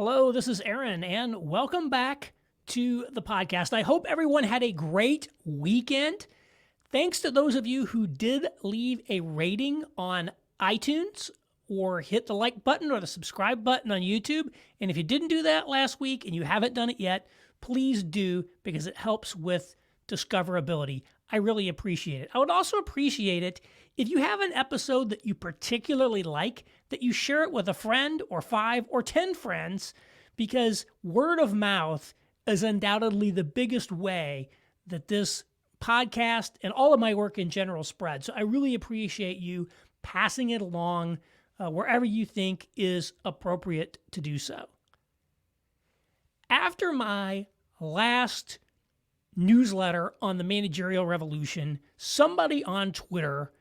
Hello, this is Aaron, and welcome back to the podcast. I hope everyone had a great weekend. Thanks to those of you who did leave a rating on iTunes or hit the like button or the subscribe button on YouTube. And if you didn't do that last week and you haven't done it yet, please do, because it helps with discoverability. I really appreciate it. I would also appreciate it if you have an episode that you particularly like, that you share it with a friend or 5 or 10 friends, because word of mouth is undoubtedly the biggest way that this podcast and all of my work in general spread. So I really appreciate you passing it along wherever you think is appropriate to do so. After my last newsletter on the managerial revolution, somebody on Twitter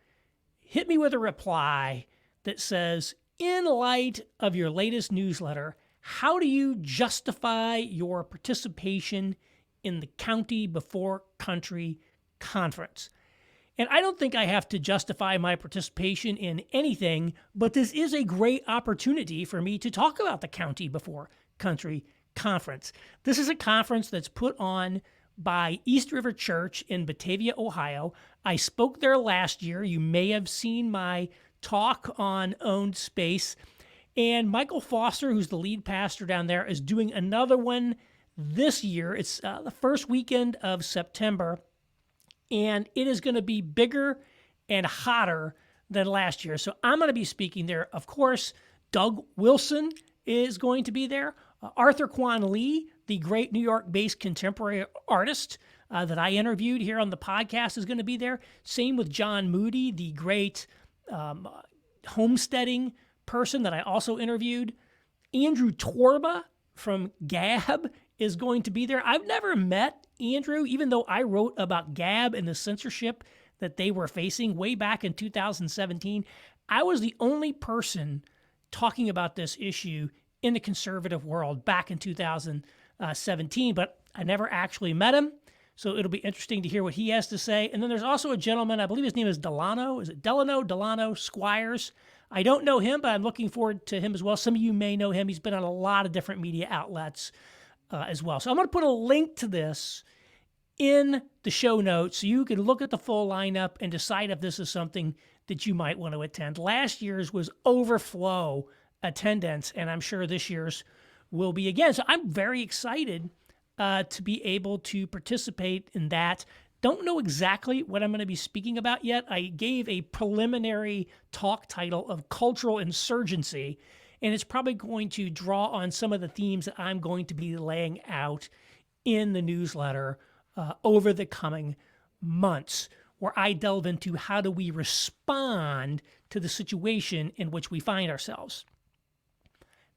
hit me with a reply that says, in light of your latest newsletter, how do you justify your participation in the county before country conference? And I don't think I have to justify my participation in anything, but this is a great opportunity for me to talk about the county before country conference. This is a conference that's put on by East River Church in Batavia, Ohio. I spoke there last year. You may have seen my talk on owned space. And Michael Foster, who's the lead pastor down there, is doing another one this year. It's the first weekend of September, and it is going to be bigger and hotter than last year. So I'm going to be speaking there. Of course, Doug Wilson is going to be there. Arthur Quan Lee, the great New York-based contemporary artist that I interviewed here on the podcast, is going to be there. Same with John Moody, the great homesteading person that I also interviewed. Andrew Torba from Gab is going to be there. I've never met Andrew, even though I wrote about Gab and the censorship that they were facing way back in 2017. I was the only person talking about this issue in the conservative world back in 2017, but I never actually met him. So it'll be interesting to hear what he has to say. And then there's also a gentleman, I believe his name is Delano. Is it Delano Squires? I don't know him, but I'm looking forward to him as well. Some of you may know him. He's been on a lot of different media outlets as well. So I'm going to put a link to this in the show notes so you can look at the full lineup and decide if this is something that you might want to attend. Last year's was overflow attendance, and I'm sure this year's will be again. So I'm very excited to be able to participate in that. Don't know exactly what I'm going to be speaking about yet. I gave a preliminary talk title of Cultural Insurgency, and it's probably going to draw on some of the themes that I'm going to be laying out in the newsletter over the coming months, where I delve into how do we respond to the situation in which we find ourselves.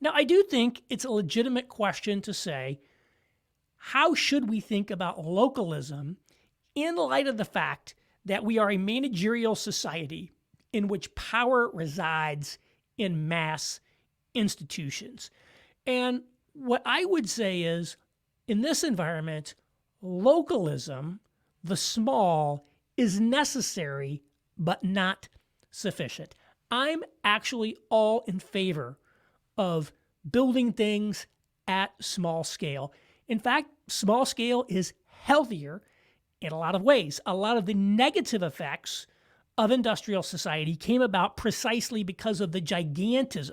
Now, I do think it's a legitimate question to say, how should we think about localism in light of the fact that we are a managerial society in which power resides in mass institutions? And what I would say is, in this environment, localism, the small, is necessary but not sufficient. I'm actually all in favor of building things at small scale. In fact, small scale is healthier in a lot of ways. A lot of the negative effects of industrial society came about precisely because of the gigantism.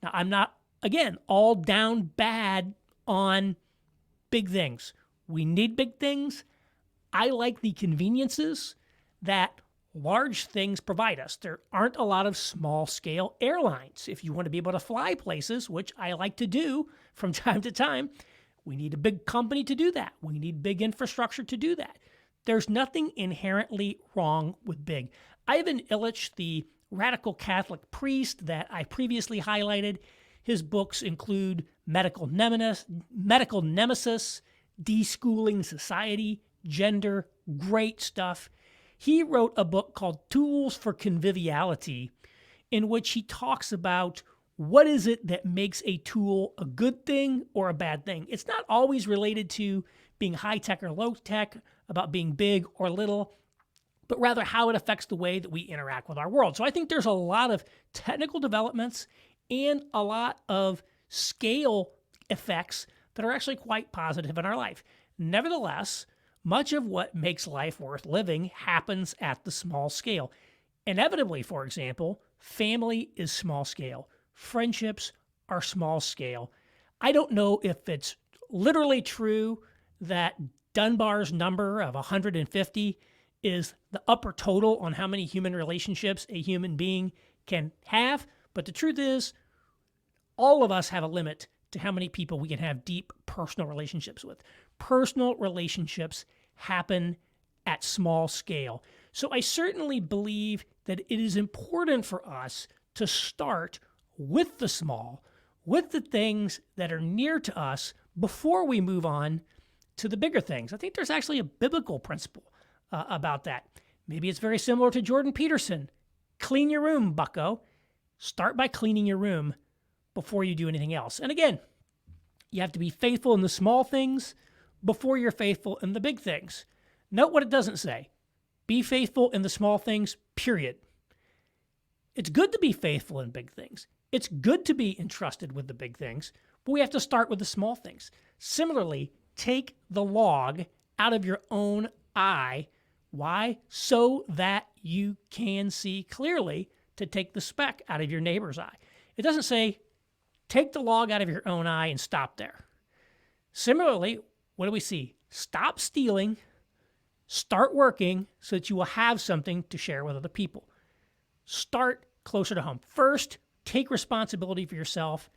Now, I'm not, again, all down bad on big things. We need big things. I like the conveniences that large things provide us. There aren't a lot of small-scale airlines. If you want to be able to fly places, which I like to do from time to time, we need a big company to do that. We need big infrastructure to do that. There's nothing inherently wrong with big. Ivan Illich, the radical Catholic priest that I previously highlighted, his books include Medical Nemesis, Deschooling Society, Gender, great stuff. He wrote a book called Tools for Conviviality, in which he talks about what is it that makes a tool a good thing or a bad thing. It's not always related to being high-tech or low-tech, about being big or little, but rather how it affects the way that we interact with our world. So I think there's a lot of technical developments and a lot of scale effects that are actually quite positive in our life. Nevertheless, much of what makes life worth living happens at the small scale. Inevitably, for example, family is small scale. Friendships are small scale. I don't know if it's literally true that Dunbar's number of 150 is the upper total on how many human relationships a human being can have, but the truth is, all of us have a limit to how many people we can have deep personal relationships with. Personal relationships happen at small scale. So I certainly believe that it is important for us to start with the small, with the things that are near to us before we move on to the bigger things. I think there's actually a biblical principle about that. Maybe it's very similar to Jordan Peterson. Clean your room, bucko. Start by cleaning your room before you do anything else. And again, you have to be faithful in the small things before you're faithful in the big things. Note what it doesn't say. Be faithful in the small things, period. It's good to be faithful in big things. It's good to be entrusted with the big things, but we have to start with the small things. Similarly, take the log out of your own eye. Why? So that you can see clearly to take the speck out of your neighbor's eye. It doesn't say, take the log out of your own eye and stop there. Similarly, what do we see? Stop stealing, start working so that you will have something to share with other people. Start closer to home. First, take responsibility for yourself,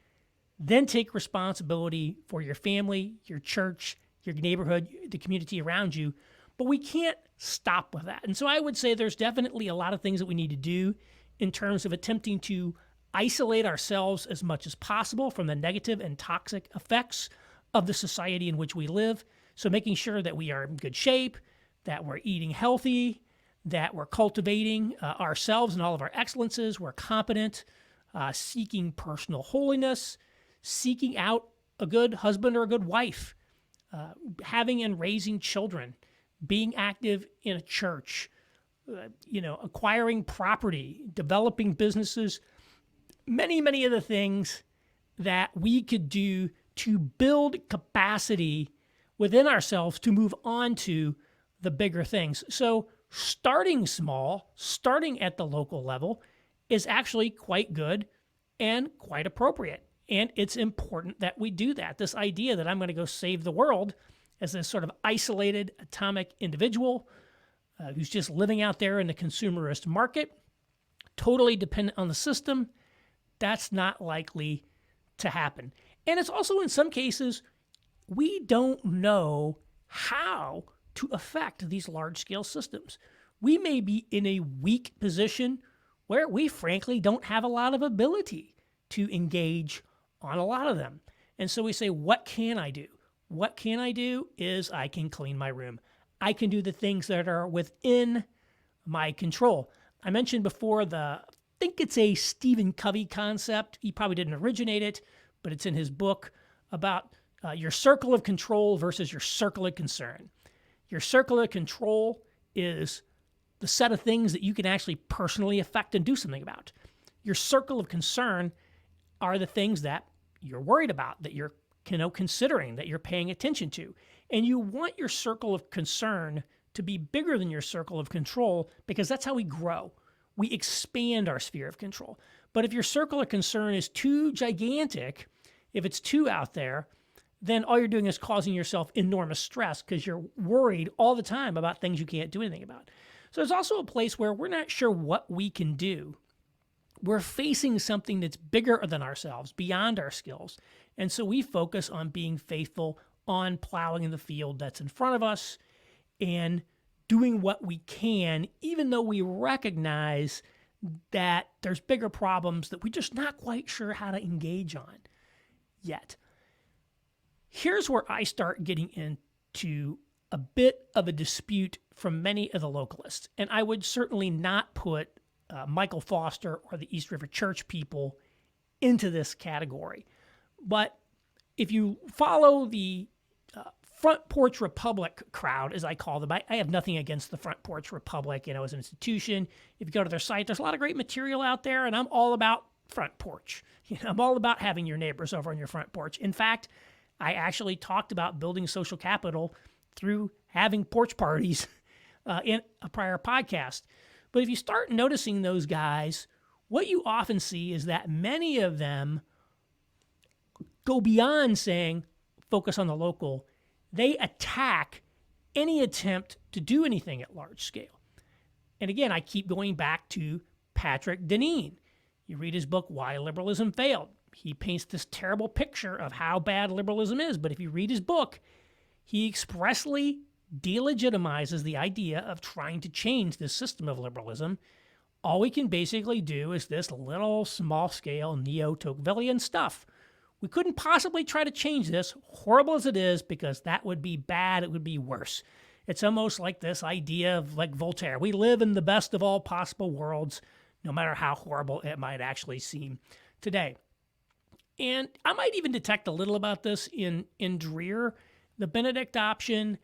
then take responsibility for your family, your church, your neighborhood, the community around you. But we can't stop with that. And so I would say there's definitely a lot of things that we need to do in terms of attempting to isolate ourselves as much as possible from the negative and toxic effects of the society in which we live. So making sure that we are in good shape, that we're eating healthy, that we're cultivating ourselves and all of our excellences, we're competent, seeking personal holiness, seeking out a good husband or a good wife, having and raising children, being active in a church, acquiring property, developing businesses, many of the things that we could do to build capacity within ourselves to move on to the bigger things. So starting small, starting at the local level is actually quite good and quite appropriate. And it's important that we do that. This idea that I'm going to go save the world as this sort of isolated atomic individual who's just living out there in the consumerist market, totally dependent on the system, that's not likely to happen. And it's also, in some cases, we don't know how to affect these large-scale systems. We may be in a weak position where we frankly don't have a lot of ability to engage on a lot of them. And so we say, what can I do? What can I do is I can clean my room. I can do the things that are within my control. I mentioned before I think it's a Stephen Covey concept. He probably didn't originate it, but it's in his book about your circle of control versus your circle of concern. Your circle of control is the set of things that you can actually personally affect and do something about. Your circle of concern are the things that you're worried about, that you're considering, that you're paying attention to. And you want your circle of concern to be bigger than your circle of control because that's how we grow. We expand our sphere of control. But if your circle of concern is too gigantic, if it's too out there, then all you're doing is causing yourself enormous stress because you're worried all the time about things you can't do anything about. So there's also a place where we're not sure what we can do. We're facing something that's bigger than ourselves, beyond our skills. And so we focus on being faithful, on plowing in the field that's in front of us and doing what we can, even though we recognize that there's bigger problems that we're just not quite sure how to engage on yet. Here's where I start getting into a bit of a dispute from many of the localists. And I would certainly not put Michael Foster or the East River Church people into this category. But if you follow the Front Porch Republic crowd, as I call them, I have nothing against the Front Porch Republic, as an institution. If you go to their site, there's a lot of great material out there, and I'm all about front porch. I'm all about having your neighbors over on your front porch. In fact, I actually talked about building social capital through having porch parties in a prior podcast. But if you start noticing those guys, what you often see is that many of them go beyond saying focus on the local. They attack any attempt to do anything at large scale. And again, I keep going back to Patrick Deneen. You read his book, Why Liberalism Failed. He paints this terrible picture of how bad liberalism is. But if you read his book, he expressly delegitimizes the idea of trying to change this system of liberalism. All we can basically do is this little small-scale neo-Tocquevillian stuff. We couldn't possibly try to change this, horrible as it is, because that would be bad, it would be worse. It's almost like this idea of like Voltaire. We live in the best of all possible worlds, no matter how horrible it might actually seem today. And I might even detect a little about this in Dreher. The Benedict option,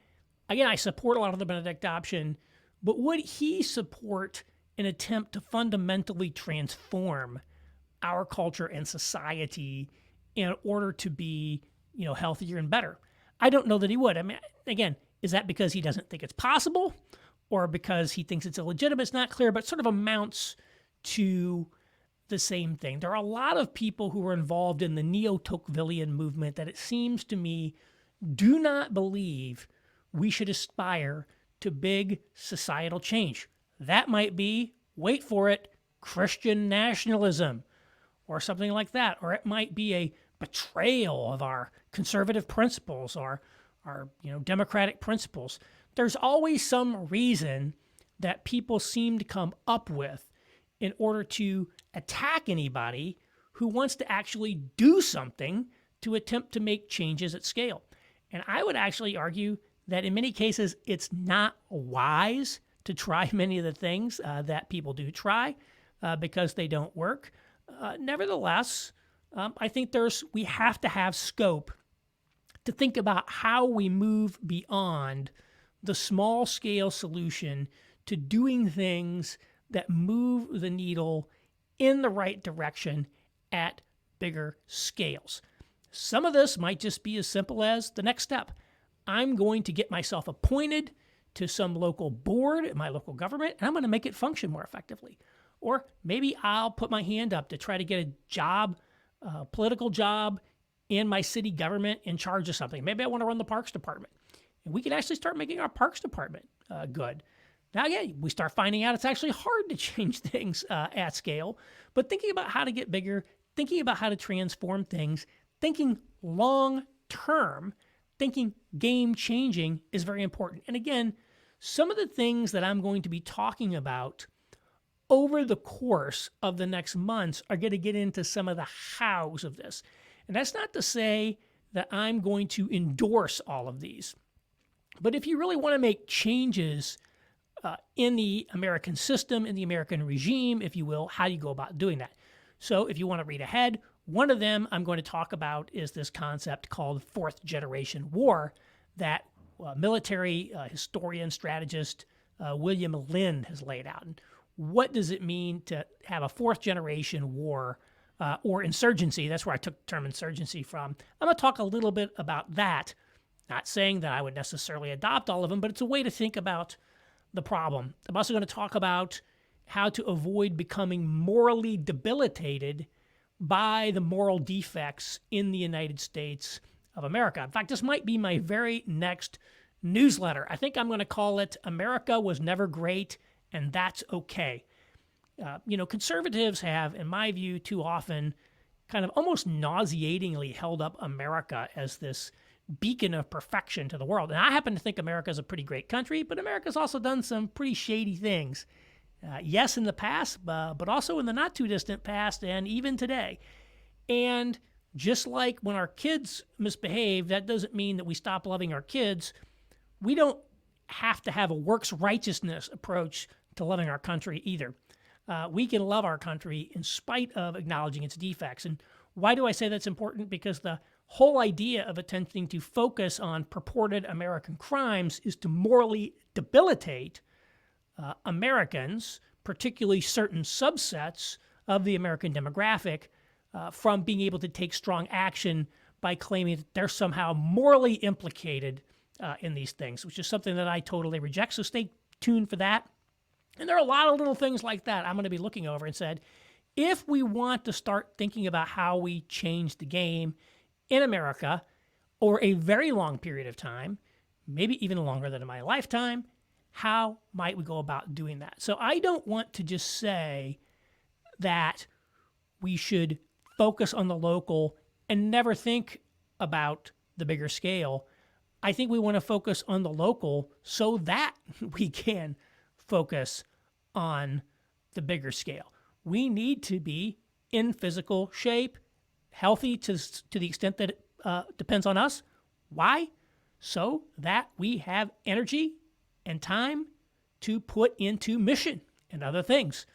again, I support a lot of the Benedict option, but would he support an attempt to fundamentally transform our culture and society in order to be, healthier and better? I don't know that he would. I mean, again, is that because he doesn't think it's possible or because he thinks it's illegitimate? It's not clear, but sort of amounts to the same thing. There are a lot of people who are involved in the neo-Tocquevillian movement that it seems to me do not believe we should aspire to big societal change. That might be, wait for it, Christian nationalism or something like that. Or it might be a betrayal of our conservative principles or our democratic principles. There's always some reason that people seem to come up with in order to attack anybody who wants to actually do something to attempt to make changes at scale. And I would actually argue that in many cases, it's not wise to try many of the things that people do try because they don't work. Nevertheless, I think we have to have scope to think about how we move beyond the small-scale solution to doing things that move the needle in the right direction at bigger scales. Some of this might just be as simple as the next step. I'm going to get myself appointed to some local board at my local government, and I'm going to make it function more effectively. Or maybe I'll put my hand up to try to get a job, political job in my city government in charge of something. Maybe I want to run the parks department. And we can actually start making our parks department good. Now, again, we start finding out it's actually hard to change things at scale, but thinking about how to get bigger, thinking about how to transform things, thinking long-term, thinking game-changing is very important. And again, some of the things that I'm going to be talking about over the course of the next months are going to get into some of the hows of this. And that's not to say that I'm going to endorse all of these. But if you really want to make changes in the American system, in the American regime, if you will, how do you go about doing that? So if you want to read ahead, one of them I'm going to talk about is this concept called fourth generation war that military historian, strategist William Lind has laid out. And what does it mean to have a fourth generation war or insurgency? That's where I took the term insurgency from. I'm going to talk a little bit about that. Not saying that I would necessarily adopt all of them, but it's a way to think about the problem. I'm also going to talk about how to avoid becoming morally debilitated by the moral defects in the United States of America. In fact, this might be my very next newsletter. I think I'm going to call it America Was Never Great, and That's Okay. Conservatives have, in my view, too often kind of almost nauseatingly held up America as this beacon of perfection to the world. And I happen to think America is a pretty great country, but America's also done some pretty shady things. Yes, in the past, but also in the not too distant past and even today. And just like when our kids misbehave, that doesn't mean that we stop loving our kids. We don't have to have a works righteousness approach to loving our country either. We can love our country in spite of acknowledging its defects. And why do I say that's important? Because the whole idea of attempting to focus on purported American crimes is to morally debilitate Americans, particularly certain subsets of the American demographic from being able to take strong action by claiming that they're somehow morally implicated in these things, which is something that I totally reject. So stay tuned for that. And there are a lot of little things like that I'm going to be looking over and said, if we want to start thinking about how we change the game in America over a very long period of time, maybe even longer than in my lifetime, how might we go about doing that? So I don't want to just say that we should focus on the local and never think about the bigger scale. I think we want to focus on the local so that we can focus on the bigger scale. We need to be in physical shape, healthy to the extent that it depends on us. Why? So that we have energy and time to put into mission and other things.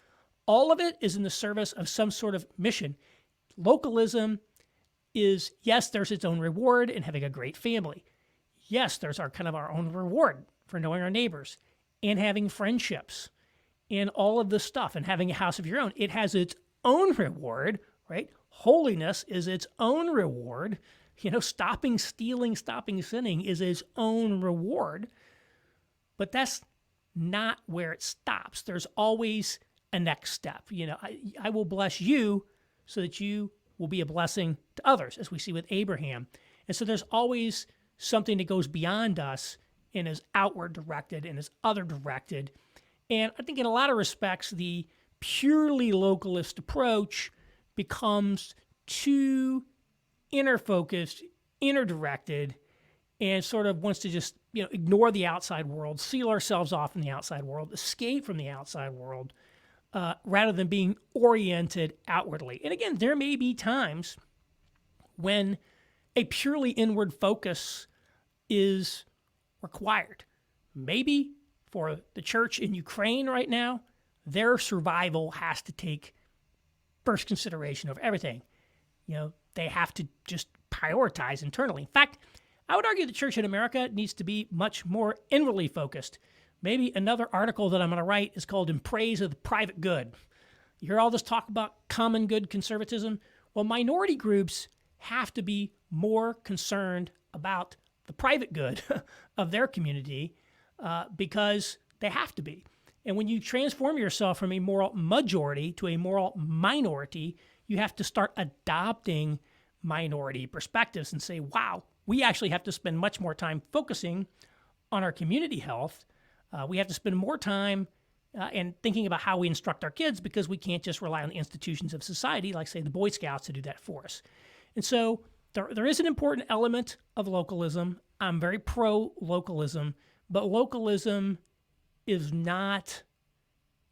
All of it is in the service of some sort of mission. Localism is, yes, there's its own reward in having a great family. Yes, there's our own reward for knowing our neighbors and having friendships and all of this stuff and having a house of your own. It has its own reward, right? Holiness is its own reward. Stopping stealing, stopping sinning is its own reward. But that's not where it stops. There's always a next step. I will bless you so that you will be a blessing to others, as we see with Abraham. And so there's always something that goes beyond us and is outward directed and is other directed. And I think in a lot of respects, the purely localist approach becomes too inner-focused, inner-directed, and sort of wants to just ignore the outside world, seal ourselves off in the outside world, escape from the outside world, rather than being oriented outwardly. And again, there may be times when a purely inward focus is required. Maybe for the church in Ukraine right now, their survival has to take first consideration of everything. They have to just prioritize internally. In fact, I would argue the church in America needs to be much more inwardly focused. Maybe another article that I'm going to write is called In Praise of the Private Good. You hear all this talk about common good conservatism? Well, minority groups have to be more concerned about the private good of their community because they have to be. And when you transform yourself from a moral majority to a moral minority, you have to start adopting minority perspectives and say, wow, we actually have to spend much more time focusing on our community health. We have to spend more time and thinking about how we instruct our kids because we can't just rely on the institutions of society, like, say, the Boy Scouts to do that for us. And so there is an important element of localism. I'm very pro-localism, but localism is not,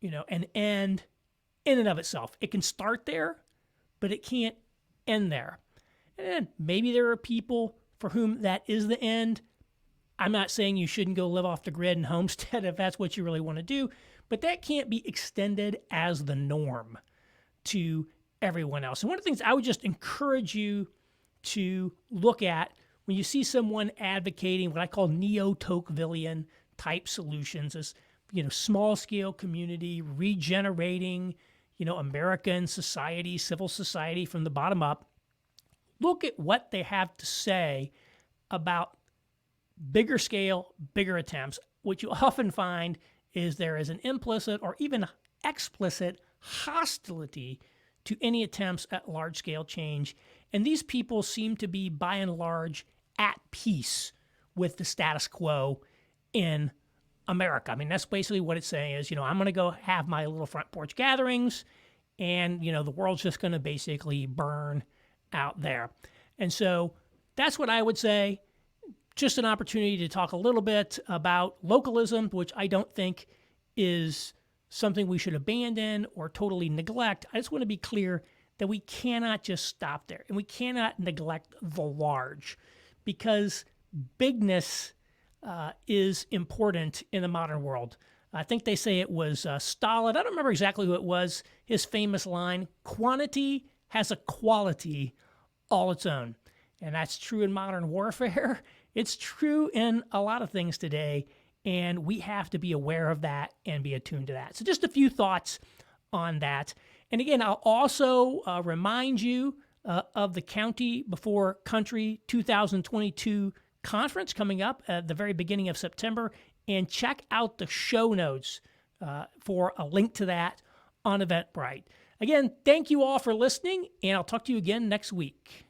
an end in and of itself. It can start there, but it can't end there. And maybe there are people for whom that is the end. I'm not saying you shouldn't go live off the grid and homestead if that's what you really want to do, but that can't be extended as the norm to everyone else. And one of the things I would just encourage you to look at when you see someone advocating what I call neo-Tocquevillian type solutions is, small scale community, regenerating, American society, civil society from the bottom up. Look at what they have to say about bigger scale, bigger attempts. What you often find is there is an implicit or even explicit hostility to any attempts at large scale change. And these people seem to be, by and large, at peace with the status quo in America. I mean, that's basically what it's saying is, I'm going to go have my little front porch gatherings and, the world's just going to basically burn out there. And so that's what I would say. Just an opportunity to talk a little bit about localism, which I don't think is something we should abandon or totally neglect. I just want to be clear that we cannot just stop there and we cannot neglect the large because bigness is important in the modern world. I think they say it was Stalin. I don't remember exactly who it was. His famous line, quantity has a quality all its own. And that's true in modern warfare. It's true in a lot of things today. And we have to be aware of that and be attuned to that. So just a few thoughts on that. And again, I'll also remind you of the County Before Country 2022 conference coming up at the very beginning of September, and check out the show notes for a link to that on Eventbrite. Again, thank you all for listening, and I'll talk to you again next week.